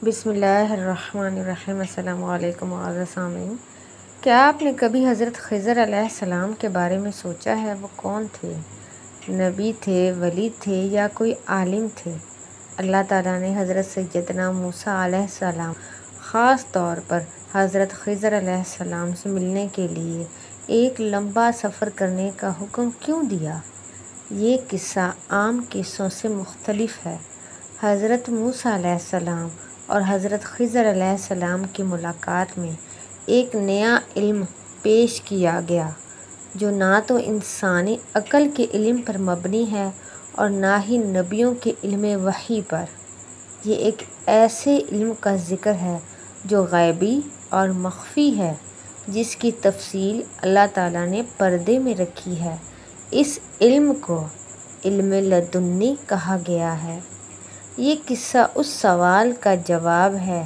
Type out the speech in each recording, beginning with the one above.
بسم اللہ الرحمن الرحیم۔ السلام علیکم معزز سامعین، کیا آپ نے کبھی حضرت خضر علیہ السلام کے بارے میں سوچا ہے؟ وہ کون تھے؟ نبی تھے، ولی تھے یا کوئی عالم تھے؟ اللہ تعالیٰ نے حضرت سیدنا موسیٰ علیہ السلام خاص طور پر حضرت خضر علیہ السلام سے ملنے کے لیے ایک لمبا سفر کرنے کا حکم کیوں دیا؟ یہ قصہ عام قصوں سے مختلف ہے۔ حضرت موسیٰ علیہ السلام اور حضرت خضر علیہ السلام کی ملاقات میں ایک نیا علم پیش کیا گیا جو نہ تو انسانی عقل کے علم پر مبنی ہے اور نہ ہی نبیوں کے علم وحی پر۔ یہ ایک ایسے علم کا ذکر ہے جو غیبی اور مخفی ہے، جس کی تفصیل اللہ تعالیٰ نے پردے میں رکھی ہے۔ اس علم کو علم لدنی کہا گیا ہے۔ یہ قصہ اس سوال کا جواب ہے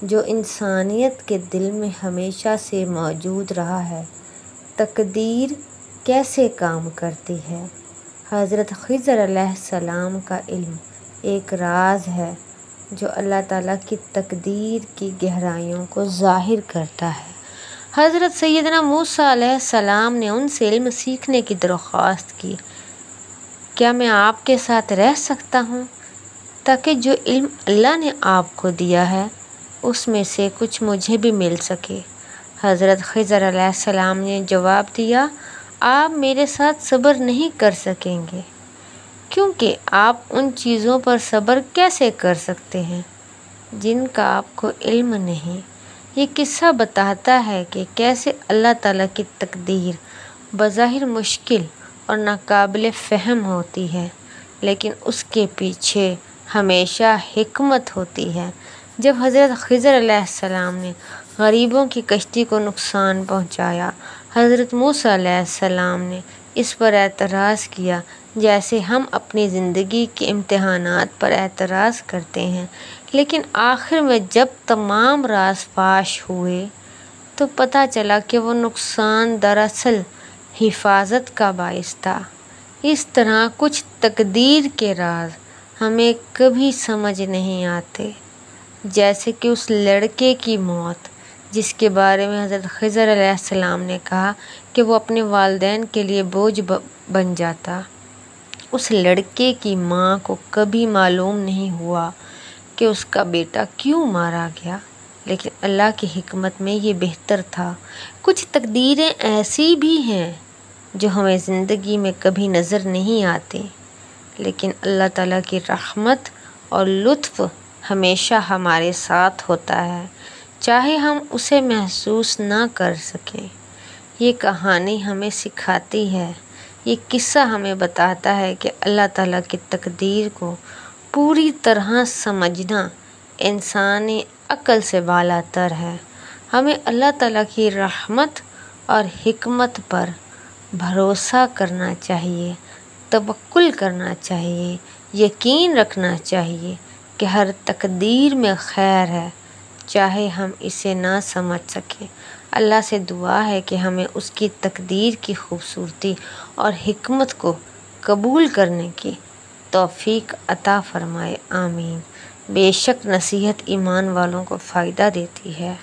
جو انسانیت کے دل میں ہمیشہ سے موجود رہا ہے: تقدیر کیسے کام کرتی ہے؟ حضرت خضر علیہ السلام کا علم ایک راز ہے جو اللہ تعالیٰ کی تقدیر کی گہرائیوں کو ظاہر کرتا ہے۔ حضرت سیدنا موسیٰ علیہ السلام نے ان سے علم سیکھنے کی درخواست کی: کیا میں آپ کے ساتھ رہ سکتا ہوں تاکہ جو علم اللہ نے آپ کو دیا ہے اس میں سے کچھ مجھے بھی مل سکے؟ حضرت خضر علیہ السلام نے جواب دیا: آپ میرے ساتھ صبر نہیں کر سکیں گے، کیونکہ آپ ان چیزوں پر صبر کیسے کر سکتے ہیں جن کا آپ کو علم نہیں۔ یہ قصہ بتاتا ہے کہ کیسے اللہ تعالیٰ کی تقدیر بظاہر مشکل اور ناقابل فہم ہوتی ہے، لیکن اس کے پیچھے ہمیشہ حکمت ہوتی ہے۔ جب حضرت خضر علیہ السلام نے غریبوں کی کشتی کو نقصان پہنچایا، حضرت موسیٰ علیہ السلام نے اس پر اعتراض کیا جیسے ہم اپنی زندگی کے امتحانات پر اعتراض کرتے ہیں، لیکن آخر میں جب تمام راز فاش ہوئے تو پتہ چلا کہ وہ نقصان دراصل حفاظت کا باعث تھا۔ اس طرح کچھ تقدیر کے راز ہمیں کبھی سمجھ نہیں آتے، جیسے کہ اس لڑکے کی موت جس کے بارے میں حضرت خضر علیہ السلام نے کہا کہ وہ اپنے والدین کے لیے بوجھ بن جاتا۔ اس لڑکے کی ماں کو کبھی معلوم نہیں ہوا کہ اس کا بیٹا کیوں مارا گیا، لیکن اللہ کی حکمت میں یہ بہتر تھا۔ کچھ تقدیریں ایسی بھی ہیں جو ہمیں زندگی میں کبھی نظر نہیں آتی، لیکن اللہ تعالیٰ کی رحمت اور لطف ہمیشہ ہمارے ساتھ ہوتا ہے، چاہے ہم اسے محسوس نہ کر سکیں۔ یہ کہانی ہمیں سکھاتی ہے، یہ قصہ ہمیں بتاتا ہے کہ اللہ تعالیٰ کی تقدیر کو پوری طرح سمجھنا انسانی عقل سے بالا تر ہے۔ ہمیں اللہ تعالیٰ کی رحمت اور حکمت پر بھروسہ کرنا چاہیے، توکل کرنا چاہیے، یقین رکھنا چاہیے کہ ہر تقدیر میں خیر ہے، چاہے ہم اسے نہ سمجھ سکیں۔ اللہ سے دعا ہے کہ ہمیں اس کی تقدیر کی خوبصورتی اور حکمت کو قبول کرنے کی توفیق عطا فرمائے، آمین۔ بے شک نصیحت ایمان والوں کو فائدہ دیتی ہے۔